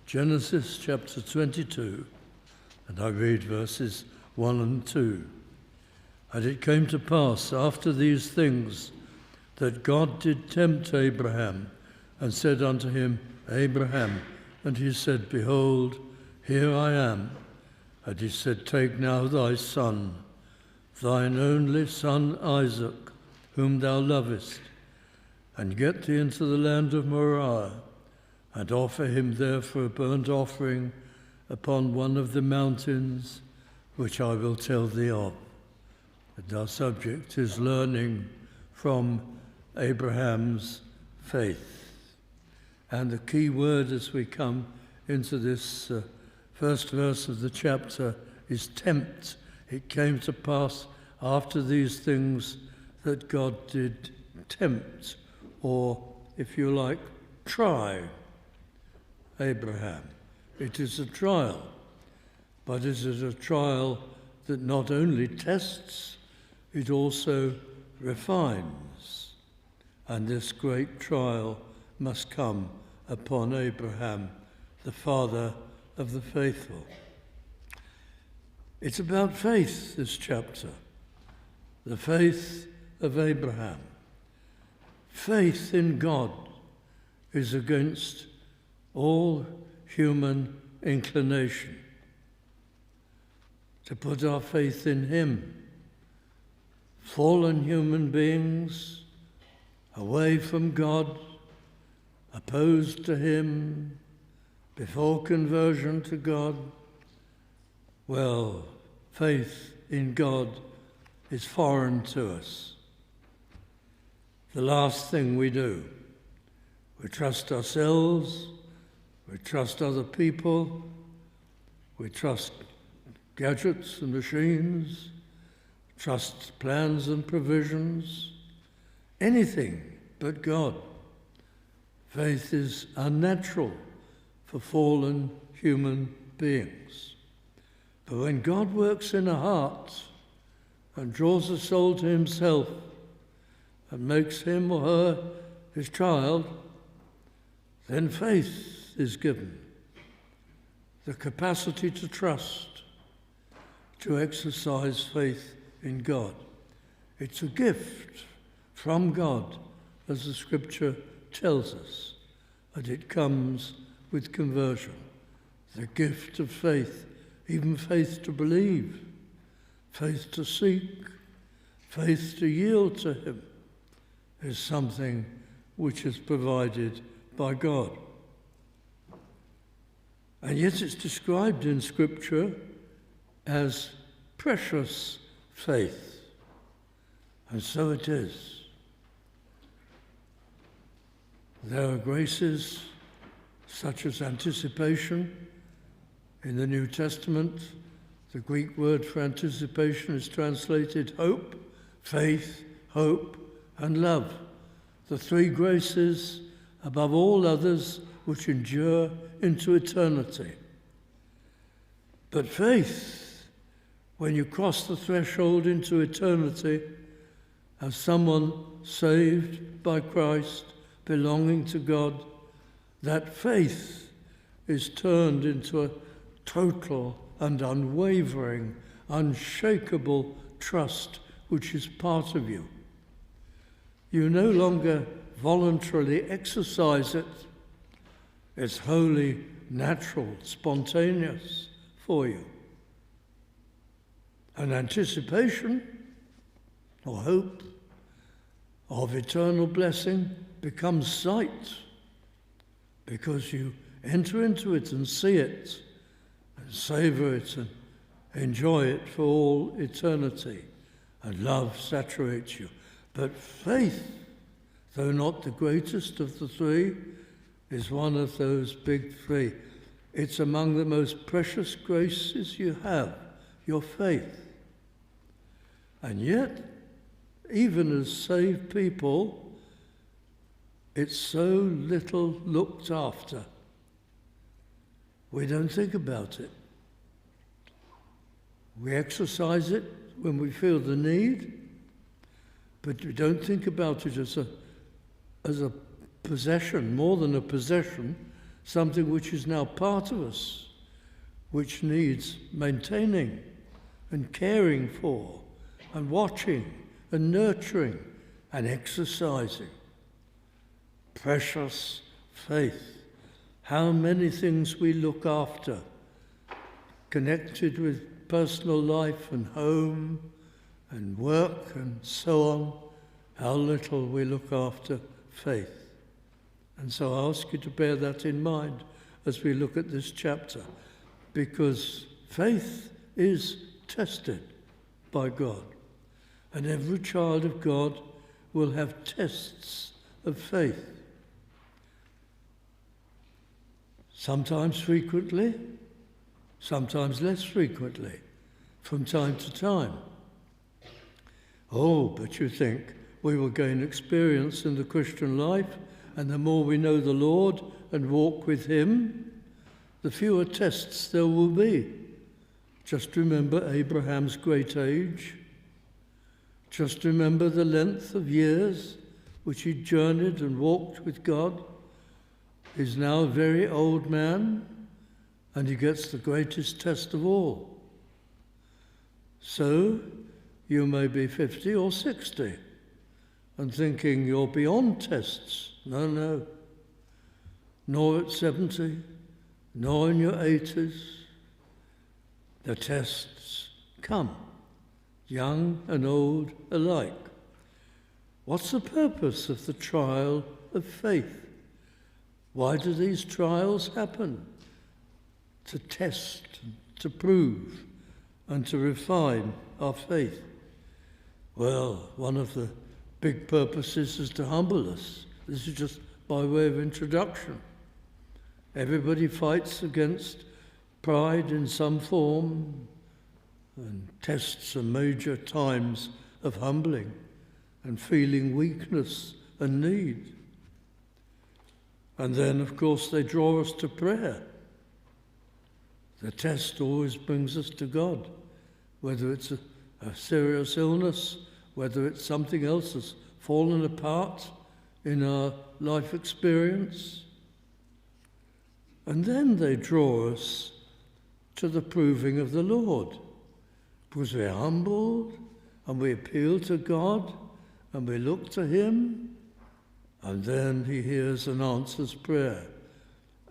Genesis chapter 22, and I read verses 1 and 2. And it came to pass after these things that God did tempt Abraham, and said unto him, Abraham. And he said, Behold, here I am. And he said, Take now thy son, thine only son Isaac, whom thou lovest, and get thee into the land of Moriah, and offer him there for a burnt offering upon one of the mountains which I will tell thee of. And our subject is learning from Abraham's faith. And the key word as we come into this first verse of the chapter is tempt. It came to pass after these things that God did tempt, or if you like, try Abraham. It is a trial, but it is a trial that not only tests, it also refines. And this great trial must come upon Abraham, the father of the faithful. It's about faith, this chapter. The faith of Abraham. Faith in God is against all human inclination. To put our faith in him. Fallen human beings, away from God, opposed to him, before conversion to God. Well, faith in God is foreign to us. The last thing we do. We trust ourselves, we trust other people, we trust gadgets and machines, trust plans and provisions, anything but God. Faith is unnatural for fallen human beings. But when God works in a heart and draws a soul to himself and makes him or her his child, then faith is given. The capacity to trust, to exercise faith in God. It's a gift from God, as the scripture tells us, and it comes with conversion. The gift of faith, even faith to believe, faith to seek, faith to yield to him, is something which is provided by God. And yet it's described in Scripture as precious faith. And so it is. There are graces such as anticipation. In the New Testament, the Greek word for anticipation is translated hope, faith, hope, and love. The three graces above all others which endure into eternity. But faith, when you cross the threshold into eternity as someone saved by Christ, belonging to God, that faith is turned into a total and unwavering, unshakable trust which is part of you. You no longer voluntarily exercise it. It's wholly natural, spontaneous for you. An anticipation or hope of eternal blessing becomes sight because you enter into it and see it and savor it and enjoy it for all eternity, and love saturates you. But faith, though not the greatest of the three, is one of those big three. It's among the most precious graces you have, your faith. And yet, even as saved people, it's so little looked after. We don't think about it. We exercise it when we feel the need, but we don't think about it as a possession, more than a possession, something which is now part of us, which needs maintaining and caring for and watching and nurturing and exercising. Precious faith. How many things we look after, connected with personal life and home and work and so on. How little we look after faith. And so I ask you to bear that in mind as we look at this chapter, because faith is tested by God. And every child of God will have tests of faith. Sometimes frequently, sometimes less frequently, from time to time. Oh, but you think we will gain experience in the Christian life, and the more we know the Lord and walk with him, the fewer tests there will be. Just remember Abraham's great age. Just remember the length of years which he journeyed and walked with God. He's now a very old man, and he gets the greatest test of all. So, you may be 50 or 60 and thinking you're beyond tests. No. Nor at 70, nor in your 80s. The tests come, young and old alike. What's the purpose of the trial of faith? Why do these trials happen? To test, to prove, and to refine our faith. Well, one of the big purposes is to humble us. This is just by way of introduction. Everybody fights against pride in some form, and tests are major times of humbling and feeling weakness and need. And then, of course, they draw us to prayer. The test always brings us to God, whether it's a serious illness, whether it's something else that's fallen apart in our life experience. And then they draw us to the proving of the Lord, because we're humbled and we appeal to God and we look to him, and then he hears and answers prayer,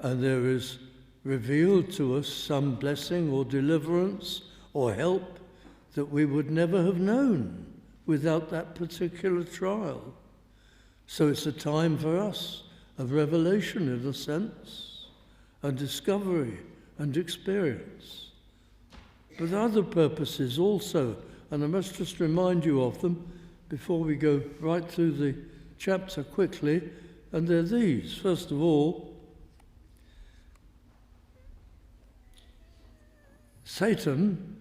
and there is revealed to us some blessing or deliverance or help that we would never have known without that particular trial. So it's a time for us of revelation, in a sense, and discovery and experience. But other purposes also, and I must just remind you of them before we go right through the chapter quickly, and they're these. First of all, Satan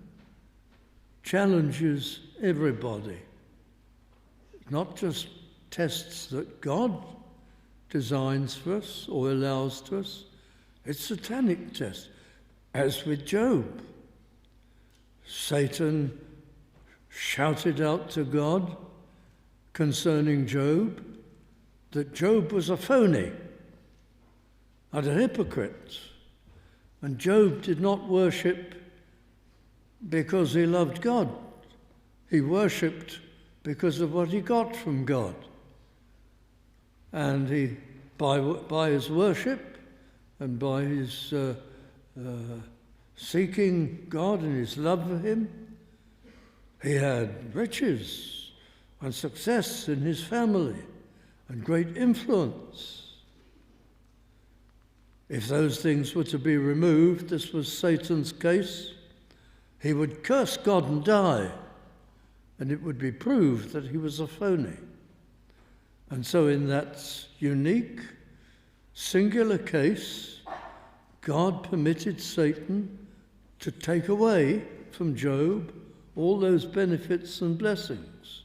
challenges everybody, not just tests that God designs for us or allows to us. It's satanic tests, as with Job. Satan shouted out to God concerning Job that Job was a phony and a hypocrite, and Job did not worship because he loved God. He worshipped because of what he got from God. And he, by his worship and by his seeking God and his love for him, he had riches and success in his family and great influence. If those things were to be removed, this was Satan's case, he would curse God and die, and it would be proved that he was a phony. And so in that unique, singular case, God permitted Satan to take away from Job all those benefits and blessings.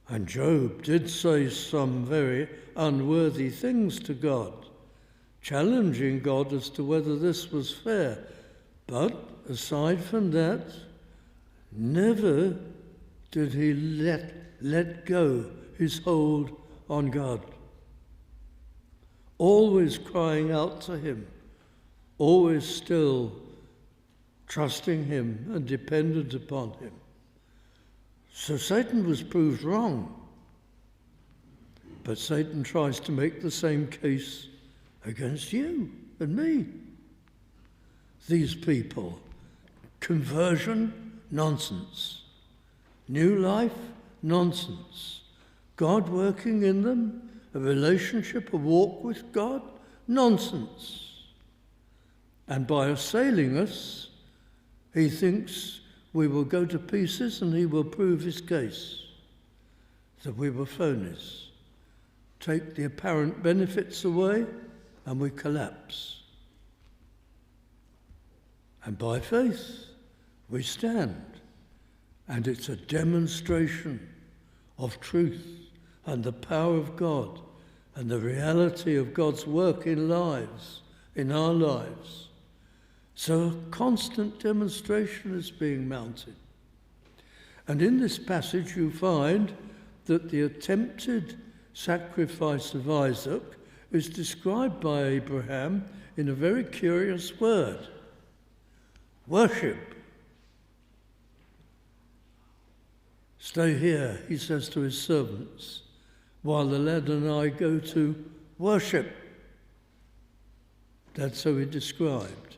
And Job did say some very unworthy things to God, challenging God as to whether this was fair. But aside from that, never did he let go his hold on God. always crying out to him, always still trusting him and dependent upon him. So Satan was proved wrong. But Satan tries to make the same case against you and me. These people, conversion, nonsense. New life, nonsense. God working in them, a relationship, a walk with God, nonsense. And by assailing us, he thinks we will go to pieces and he will prove his case, that we were phonies. Take the apparent benefits away and we collapse. And by faith, we stand. And it's a demonstration of truth and the power of God and the reality of God's work in lives, in our lives. So a constant demonstration is being mounted. And in this passage you find that the attempted sacrifice of Isaac is described by Abraham in a very curious word: worship. Stay here, he says to his servants, while the lad and I go to worship. That's how he described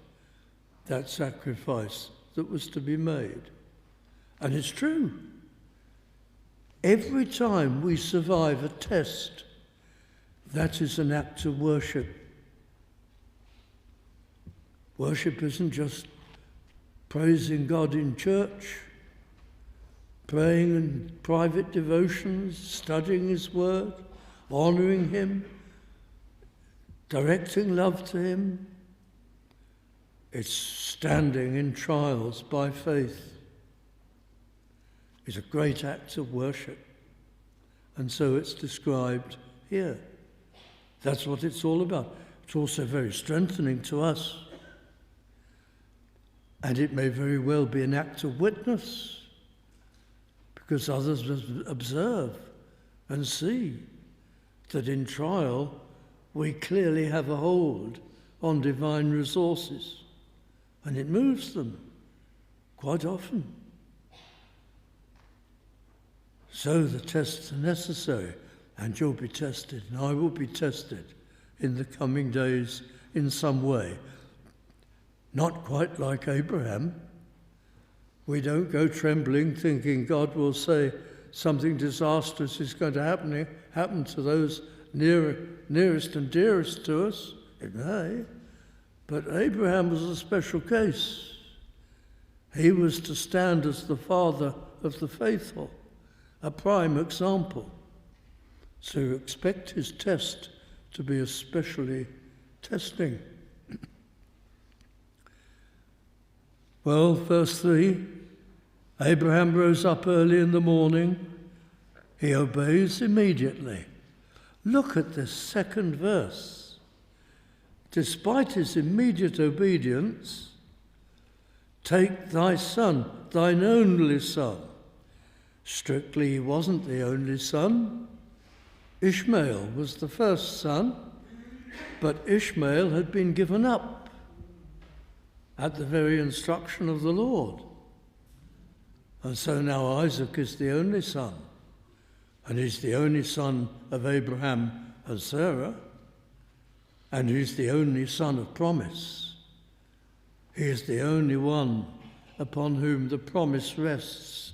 that sacrifice that was to be made. And it's true. Every time we survive a test, that is an act of worship. Worship isn't just praising God in church, praying in private devotions, studying his word, honouring him, directing love to him. It's standing in trials by faith. It's a great act of worship. And so it's described here. That's what it's all about. It's also very strengthening to us. And it may very well be an act of witness, because others observe and see that in trial we clearly have a hold on divine resources, and it moves them quite often. So the tests are necessary, and you'll be tested, and I will be tested in the coming days in some way. Not quite like Abraham. We don't go trembling thinking God will say something disastrous is going to happen to those nearest and dearest to us. It may. But Abraham was a special case. He was to stand as the father of the faithful, a prime example. So expect his test to be especially testing. Well, verse 3, Abraham rose up early in the morning. He obeys immediately. Look at this second verse. Despite his immediate obedience, take thy son, thine only son. Strictly, he wasn't the only son. Ishmael was the first son, but Ishmael had been given up at the very instruction of the Lord. And so now Isaac is the only son, and he's the only son of Abraham and Sarah, and he's the only son of promise. He is the only one upon whom the promise rests,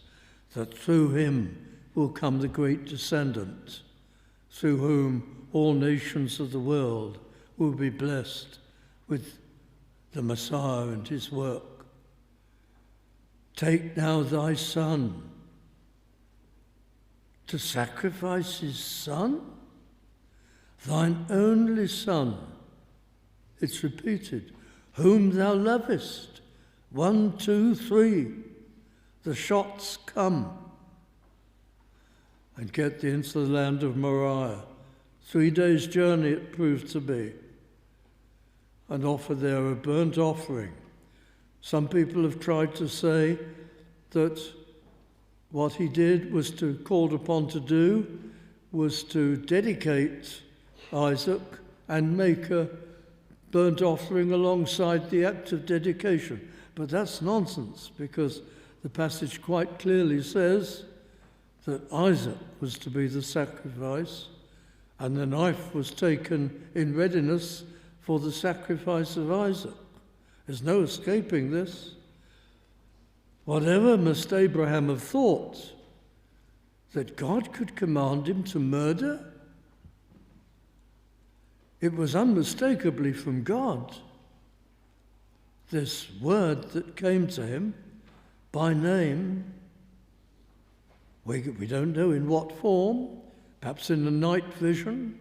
that through him will come the great descendant, through whom all nations of the world will be blessed with the Messiah and his work. Take now thy son. To sacrifice his son? Thine only son. It's repeated. Whom thou lovest. 1, 2, 3. The shots come. And get thee into the land of Moriah. 3 days' journey it proved to be. And offer there a burnt offering. Some people have tried to say that what he did was called upon to do was to dedicate Isaac and make a burnt offering alongside the act of dedication. But that's nonsense, because the passage quite clearly says that Isaac was to be the sacrifice, and the knife was taken in readiness for the sacrifice of Isaac. There's no escaping this. Whatever must Abraham have thought, that God could command him to murder? It was unmistakably from God, this word that came to him by name. We don't know in what form, perhaps in a night vision,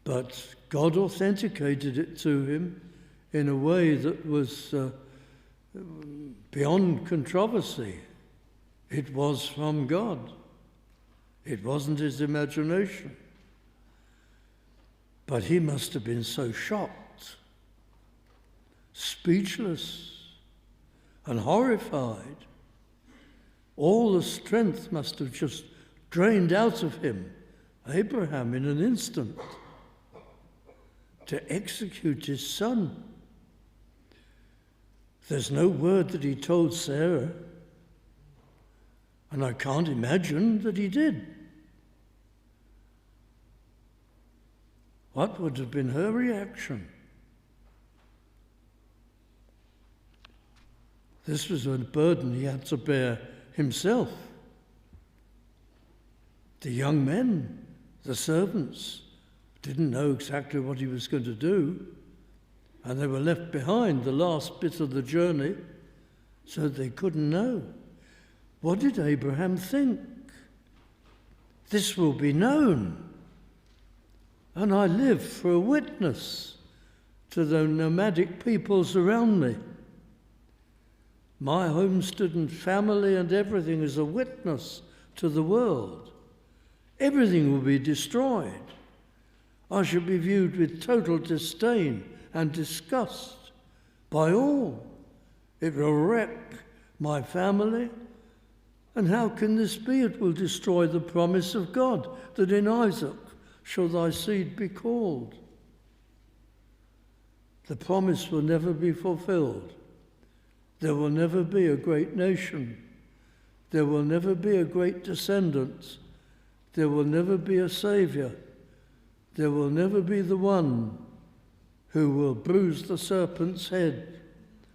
but God authenticated it to him in a way that was beyond controversy. It was from God. It wasn't his imagination. But he must have been so shocked, speechless, and horrified. All the strength must have just drained out of him, Abraham, in an instant, to execute his son. There's no word that he told Sarah, and I can't imagine that he did. What would have been her reaction? This was a burden he had to bear himself. The young men, the servants, didn't know exactly what he was going to do, and they were left behind the last bit of the journey, so they couldn't know. What did Abraham think? This will be known, and I live for a witness to the nomadic peoples around me. My homestead and family and everything is a witness to the world. Everything will be destroyed. I shall be viewed with total disdain and disgust by all. It will wreck my family. And how can this be? It will destroy the promise of God, that in Isaac shall thy seed be called. The promise will never be fulfilled. There will never be a great nation. There will never be a great descendant. There will never be a Saviour. There will never be the one who will bruise the serpent's head,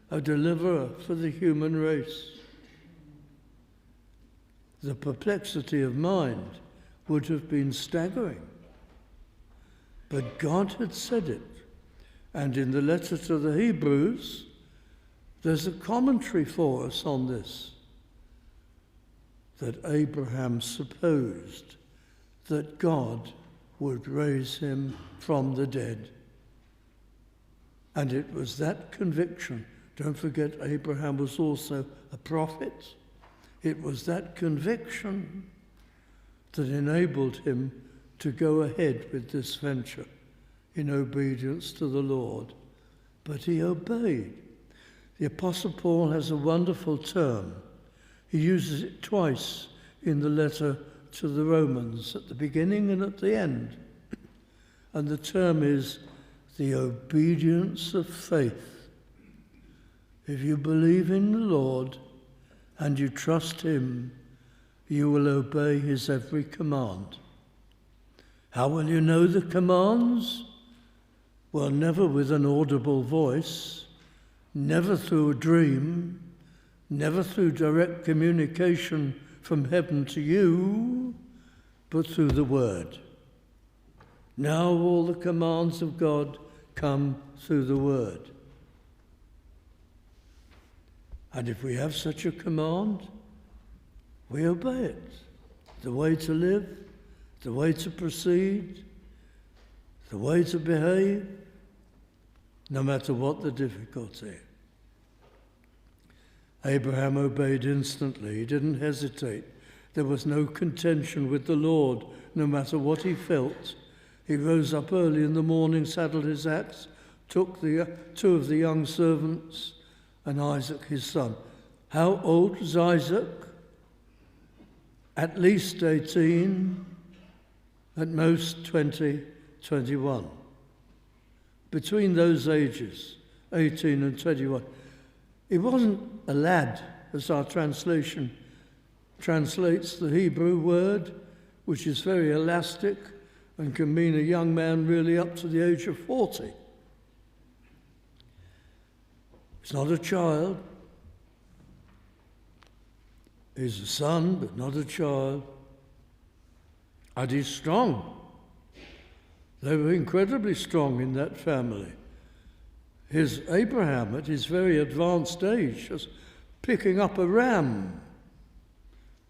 a deliverer for the human race. The perplexity of mind would have been staggering. But God had said it. And in the letter to the Hebrews, there's a commentary for us on this, that Abraham supposed that God would raise him from the dead. And it was that conviction. Don't forget, Abraham was also a prophet. It was that conviction that enabled him to go ahead with this venture in obedience to the Lord. But he obeyed. The Apostle Paul has a wonderful term. He uses it twice in the letter to the Romans, at the beginning and at the end. And the term is the obedience of faith. If you believe in the Lord and you trust him, you will obey his every command. How will you know the commands? Well, never with an audible voice, never through a dream, never through direct communication from heaven to you, but through the word. Now all the commands of God come through the word. And if we have such a command, we obey it. The way to live, the way to proceed, the way to behave, no matter what the difficulty. Abraham obeyed instantly. He didn't hesitate. There was no contention with the Lord, no matter what he felt. He rose up early in the morning, saddled his axe, took the two of the young servants, and Isaac his son. How old was Isaac? At least 18, at most 20, 21. between those ages, 18 and 21. He wasn't a lad, as our translation translates the Hebrew word, which is very elastic and can mean a young man really up to the age of 40. He's not a child. He's a son, but not a child. And he's strong. They were incredibly strong in that family. His Abraham, at his very advanced age, was picking up a ram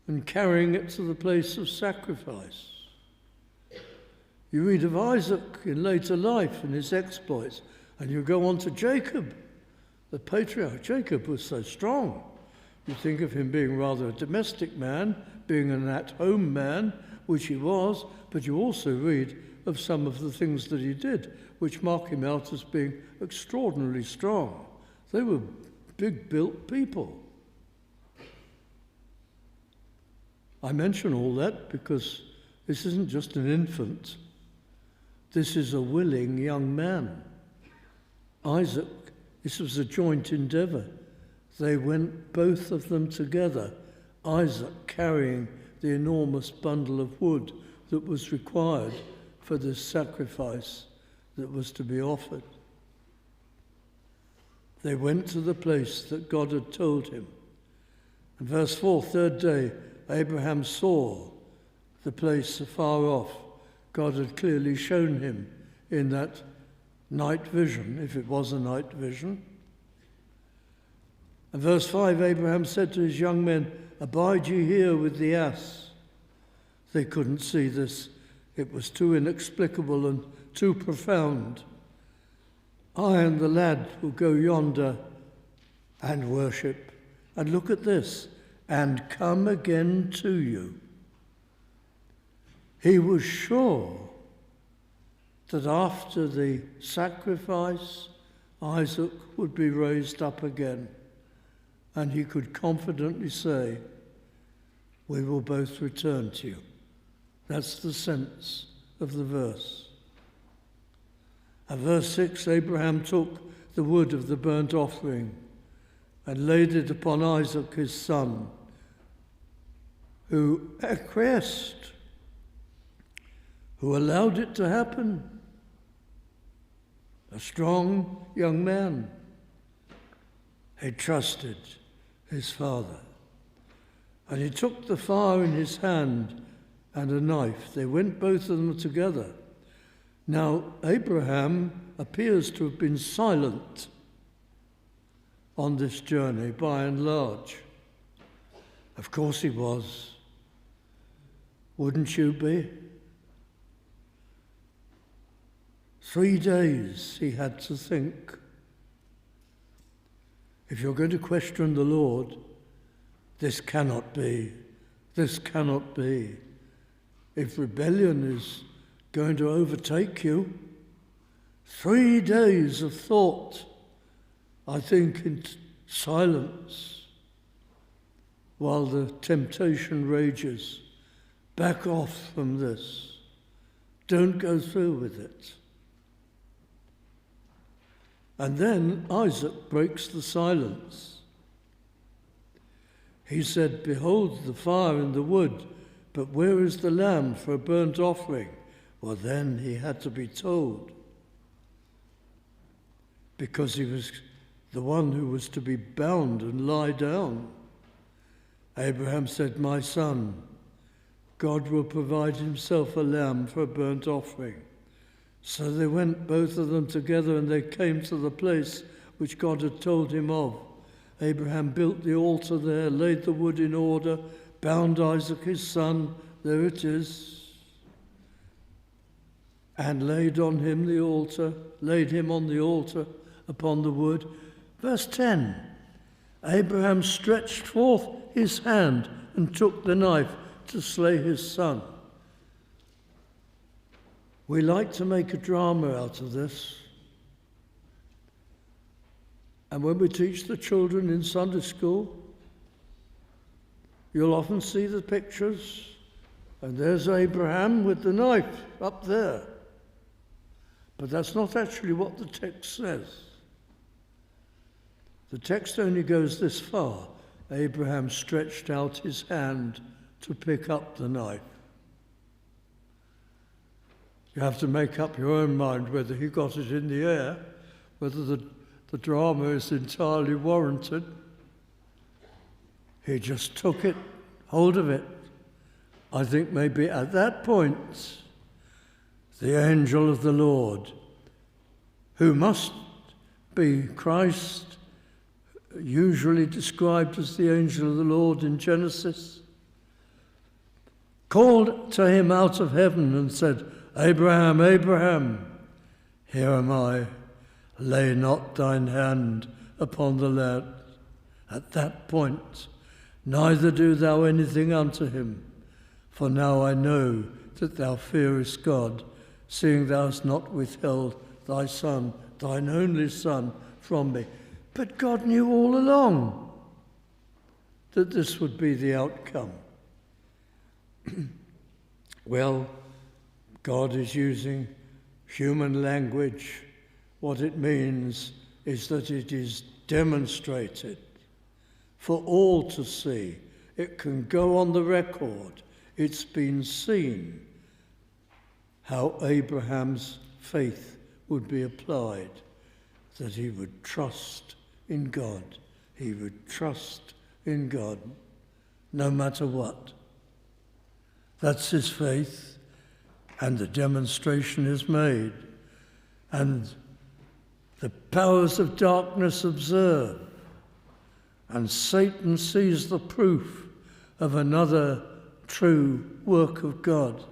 and carrying it to the place of sacrifice. You read of Isaac in later life and his exploits, and you go on to Jacob, the patriarch. Jacob was so strong. You think of him being rather a domestic man, being an at-home man, which he was, but you also read of some of the things that he did, which mark him out as being extraordinarily strong. They were big-built people. I mention all that because this isn't just an infant. This is a willing young man. Isaac, this was a joint endeavor. They went, both of them together, Isaac carrying the enormous bundle of wood that was required for this sacrifice that was to be offered. They went to the place that God had told him. And verse 4, third day, Abraham saw the place afar off. God had clearly shown him in that night vision, if it was a night vision. And verse 5, Abraham said to his young men, "Abide ye here with the ass." They couldn't see this. It was too inexplicable and too profound. "I and the lad will go yonder and worship." And look at this, "and come again to you." He was sure that after the sacrifice, Isaac would be raised up again. And he could confidently say, "We will both return to you." That's the sense of the verse. And verse 6, Abraham took the wood of the burnt offering and laid it upon Isaac his son, who acquiesced, who allowed it to happen. A strong young man. He trusted his father. And he took the fire in his hand and a knife. They went both of them together. Now, Abraham appears to have been silent on this journey by and large. Of course he was. Wouldn't you be? 3 days he had to think. If you're going to question the Lord, this cannot be. This cannot be. If rebellion is going to overtake you, 3 days of thought, I think, in silence, while the temptation rages. Back off from this. Don't go through with it. And then Isaac breaks the silence. He said, "Behold the fire and the wood, but where is the lamb for a burnt offering?" Well, then he had to be told, because he was the one who was to be bound and lie down. Abraham said, "My son, God will provide himself a lamb for a burnt offering." So they went both of them together, and they came to the place which God had told him of. Abraham built the altar there, laid the wood in order, bound Isaac his son, there it is, and laid him on the altar upon the wood. Verse 10, Abraham stretched forth his hand and took the knife to slay his son. We like to make a drama out of this. And when we teach the children in Sunday school, you'll often see the pictures, and there's Abraham with the knife up there. But that's not actually what the text says. The text only goes this far. Abraham stretched out his hand to pick up the knife. You have to make up your own mind whether he got it in the air, whether the drama is entirely warranted. He just took it, hold of it. I think maybe at that point, the angel of the Lord, who must be Christ, usually described as the angel of the Lord in Genesis, called to him out of heaven and said, "Abraham, Abraham, here am I. Lay not thine hand upon the lad." At that point, neither do thou anything unto him, for now I know that thou fearest God, seeing thou hast not withheld thy son, thine only son, from me. But God knew all along that this would be the outcome. Well, God is using human language. What it means is that it is demonstrated for all to see. It can go on the record. It's been seen how Abraham's faith would be applied, that he would trust in God. He would trust in God no matter what. That's his faith, and the demonstration is made. And the powers of darkness observe, and Satan sees the proof of another true work of God.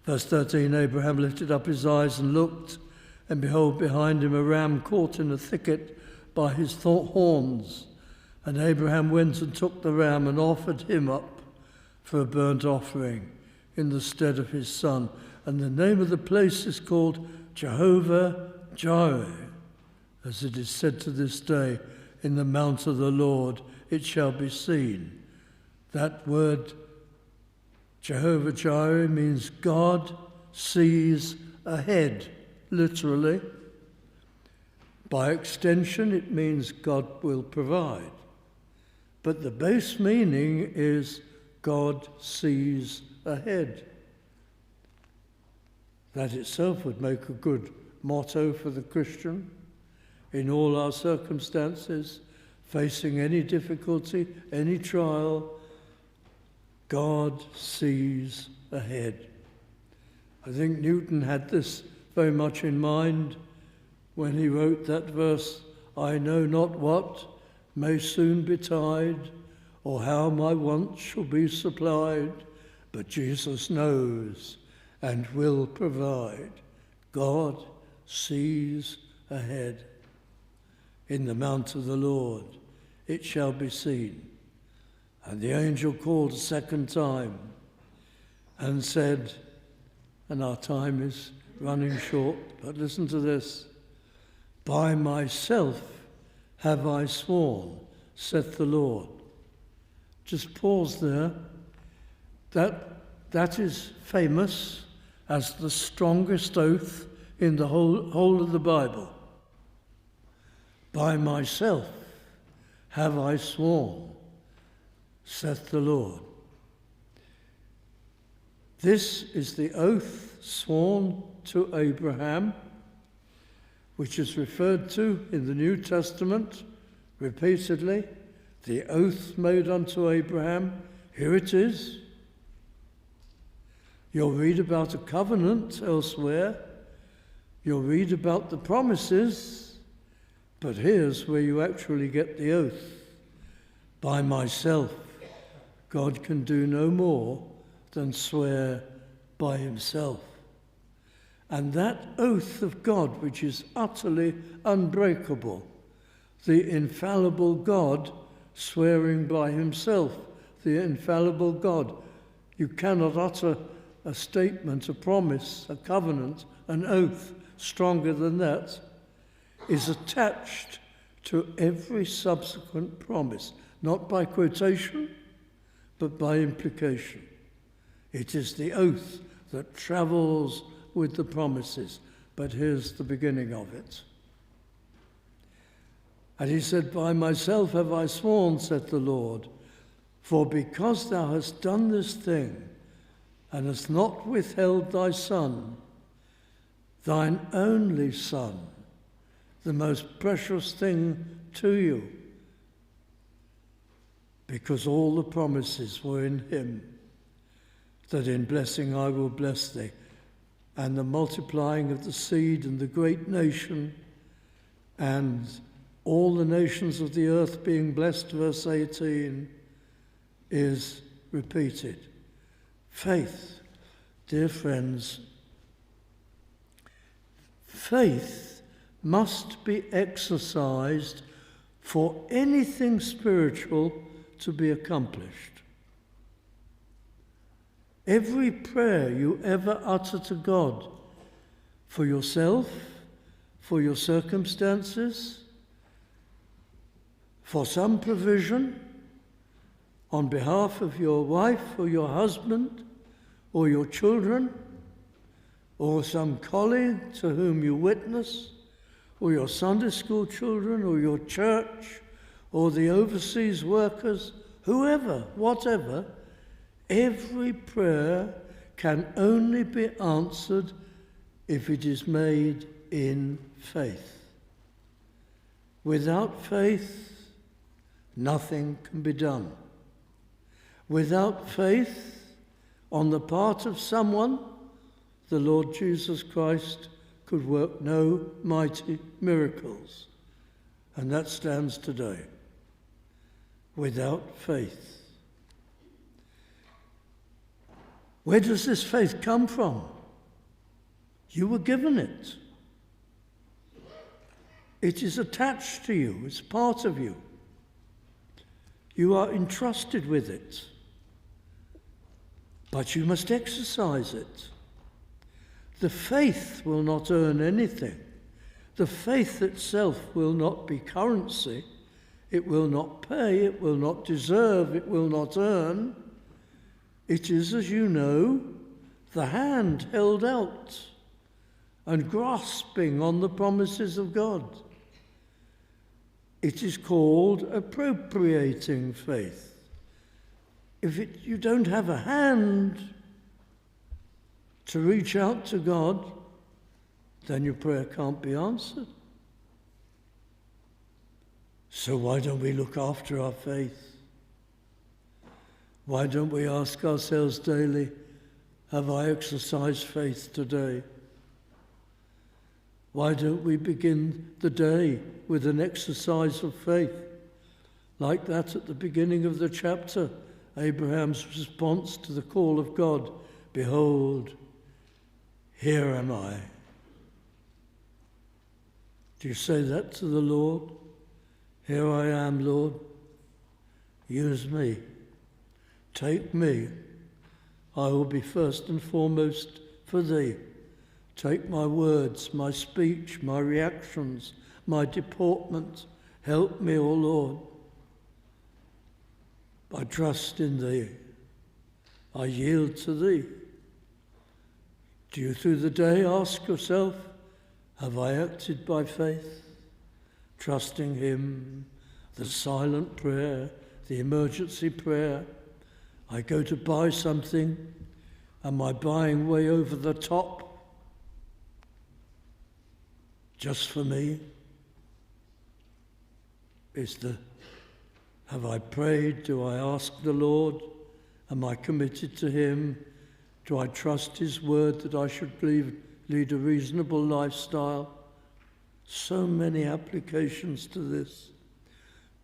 Verse 13, Abraham lifted up his eyes and looked, and behold, behind him a ram caught in a thicket by his horns. And Abraham went and took the ram and offered him up for a burnt offering in the stead of his son. And the name of the place is called Jehovah-Jireh, as it is said to this day, in the mount of the Lord it shall be seen. That word Jehovah-Jireh means God sees ahead, literally. By extension, it means God will provide. But the base meaning is God sees ahead. That itself would make a good motto for the Christian in all our circumstances, facing any difficulty, any trial. God sees ahead. I think Newton had this very much in mind when he wrote that verse, "I know not what may soon betide, or how my wants shall be supplied, but Jesus knows and will provide." God sees ahead. In the mount of the Lord it shall be seen. And the angel called a second time and said, and our time is running short, but listen to this, "By myself have I sworn, saith the Lord." Just pause there. That is famous as the strongest oath in the whole of the Bible. By myself have I sworn, saith the Lord. This is the oath sworn to Abraham, which is referred to in the New Testament repeatedly. The oath made unto Abraham, here it is. You'll read about a covenant elsewhere. You'll read about the promises, but here's where you actually get the oath. By myself, God can do no more than swear by himself. And that oath of God, which is utterly unbreakable, the infallible God swearing by himself, the infallible God. You cannot utter a statement, a promise, a covenant, an oath stronger than that, is attached to every subsequent promise, not by quotation, but by implication. It is the oath that travels with the promises. But here's the beginning of it. And he said, by myself have I sworn, said the Lord, for because thou hast done this thing, and hast not withheld thy son, thine only son, the most precious thing to you, because all the promises were in him, that in blessing I will bless thee, and the multiplying of the seed and the great nation, and all the nations of the earth being blessed, verse 18, is repeated. Faith, dear friends, faith must be exercised for anything spiritual to be accomplished. Every prayer you ever utter to God for yourself, for your circumstances, for some provision on behalf of your wife or your husband or your children or some colleague to whom you witness, or your Sunday school children or your church or the overseas workers, whoever, whatever, every prayer can only be answered if it is made in faith. Without faith, nothing can be done. Without faith on the part of someone, the Lord Jesus Christ could work no mighty miracles. And that stands today. Without faith. Where does this faith come from? You were given it. It is attached to you. It's part of you. You are entrusted with it. But you must exercise it. The faith will not earn anything. The faith itself will not be currency. It will not pay. It will not deserve. It will not earn. It is, as you know, the hand held out and grasping on the promises of God. It is called appropriating faith. If you don't have a hand to reach out to God, then your prayer can't be answered. So why don't we look after our faith? Why don't we ask ourselves daily, have I exercised faith today? Why don't we begin the day with an exercise of faith, like that at the beginning of the chapter, Abraham's response to the call of God, behold, here am I. Do you say that to the Lord? Here I am, Lord. Use me. Take me. I will be first and foremost for thee. Take my words, my speech, my reactions, my deportment. Help me, O Lord. I trust in thee. I yield to thee. Do you through the day ask yourself, have I acted by faith? Trusting him, the silent prayer, the emergency prayer. I go to buy something. Am I buying way over the top? Just for me? Have I prayed? Do I ask the Lord? Am I committed to him? Do I trust his word that I should lead a reasonable lifestyle? So many applications to this.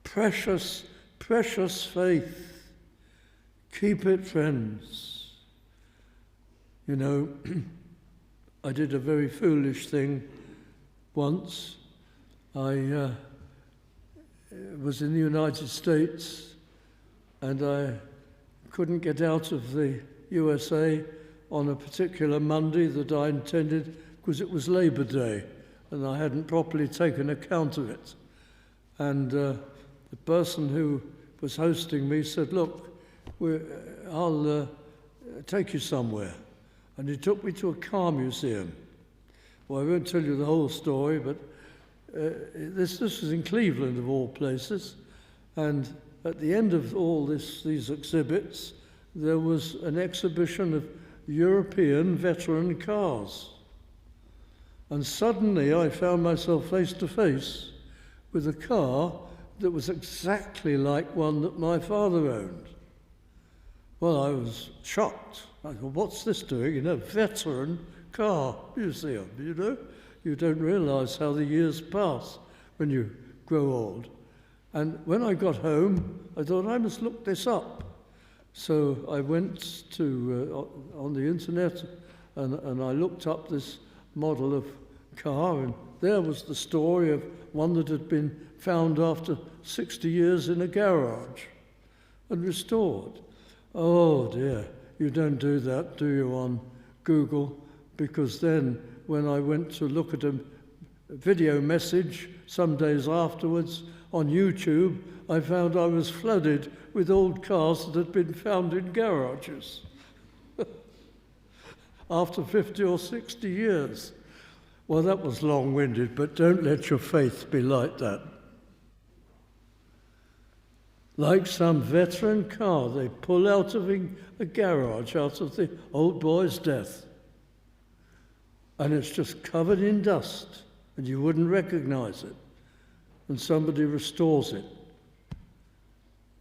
Precious, precious faith. Keep it, friends. You know, I did a very foolish thing once. I was in the United States and I couldn't get out of the USA on a particular Monday that I intended because it was Labor Day and I hadn't properly taken account of it. And the person who was hosting me said, look, I'll take you somewhere. and he took me to a car museum. Well, I won't tell you the whole story, but this was in Cleveland, of all places, and at the end of all these exhibits, there was an exhibition of European veteran cars. And suddenly I found myself face to face with a car that was exactly like one that my father owned. Well, I was shocked. I thought, what's this doing in a veteran car museum? You don't realise how the years pass when you grow old. And when I got home, I thought, I must look this up. So I went to on the internet and I looked up this model of car, and there was the story of one that had been found after 60 years in a garage and restored. Oh dear, you don't do that, do you, on Google? Because then when I went to look at a video message some days afterwards on YouTube, I found I was flooded with old cars that had been found in garages after 50 or 60 years. Well, that was long-winded, but don't let your faith be like that. Like some veteran car, they pull out of a garage, out of the old boy's death, and it's just covered in dust, and you wouldn't recognize it, and somebody restores it.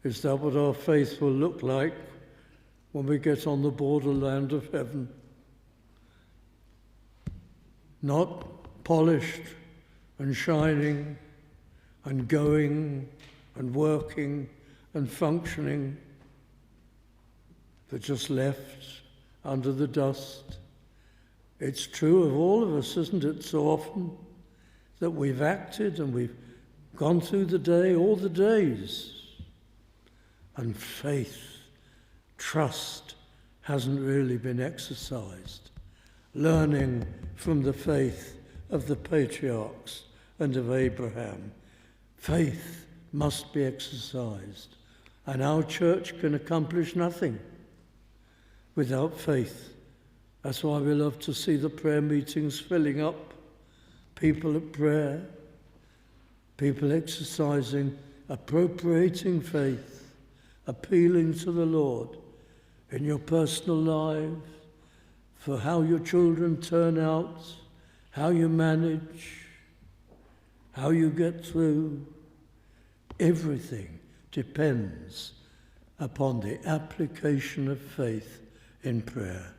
Is that what our faith will look like when we get on the borderland of heaven? Not polished and shining and going and working and functioning, but just left under the dust. It's true of all of us, isn't it, so often, that we've acted and we've gone through the day, all the days, and faith, trust, hasn't really been exercised. Learning from the faith of the patriarchs and of Abraham, faith must be exercised, and our church can accomplish nothing without faith. That's why we love to see the prayer meetings filling up, people at prayer, people exercising, appropriating faith, appealing to the Lord in your personal life, for how your children turn out, how you manage, how you get through. Everything depends upon the application of faith in prayer.